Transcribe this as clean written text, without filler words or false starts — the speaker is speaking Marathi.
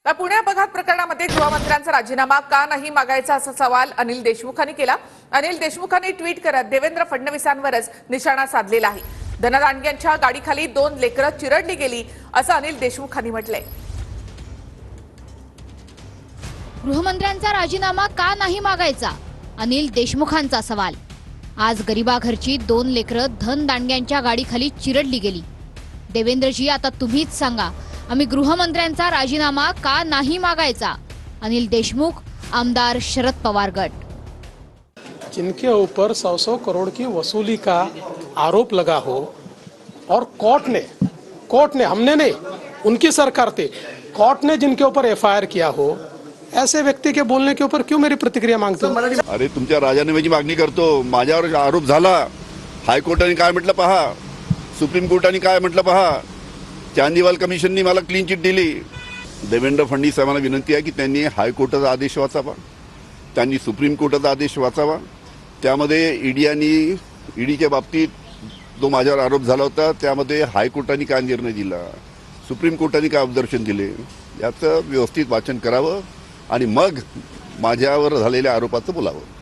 तर पुणे अपघात प्रकरणामध्ये गृहमंत्र्यांचा राजीनामा का नाही मागायचा असा सवाल अनिल देशमुखांनी केला। अनिल देशमुखांनी ट्विट करत देवेंद्र फडणवीसांवरच निशाणा साधलेला आहे। धनदांडग्यांच्या गाडीखाली 2 लेकरं चिरडली गेली असं अनिल देशमुखांनी म्हटलंय। गृहमंत्र्यांचा राजीनामा का नाही मागायचा अनिल देशमुखांचा सवाल। आज गरिबाघरची 2 लेकरं धनदांडग्यांच्या गाडीखाली चिरडली गेली। देवेंद्रजी आता तुम्हीच सांगा, आम्ही गृहमंत्र्यांचा राजीनामा का नहीं मागायचा। अनिल देशमुख, आमदार शरद पवार गट। जिनके ऊपर 100 करोड़ की वसूली का आरोप लगा हो और कोर्ट ने हमने नहीं, उनकी सरकार थी, कोर्ट ने जिनके ऊपर एफआईआर किया हो, ऐसे व्यक्ति के बोलने के ऊपर क्यों मेरी प्रतिक्रिया मांगते हो? अरे तुमच्या राजीनाम्याची मागणी करतो, माझ्यावर आरोप झाला, हायकोर्टाने काय म्हटलं पहा, सुप्रीम कोर्टाने काय म्हटलं पहा, चांदीवाल कमिशननी मला क्लीन चिट दिली। देवेंद्र फडणवीस साहेबांना विनंती आहे की त्यांनी हायकोर्टाचा आदेश वाचावा, त्यांनी सुप्रीम कोर्टाचा आदेश वाचावा। त्यामध्ये ईडीच्या बाबतीत जो माझ्यावर आरोप झाला होता त्यामध्ये हायकोर्टाने काय निर्णय दिला, सुप्रीम कोर्टाने काय ऑब्झर्वेशन दिले, याचं व्यवस्थित वाचन करावं आणि मग माझ्यावर झालेल्या आरोपाचं बोलावं।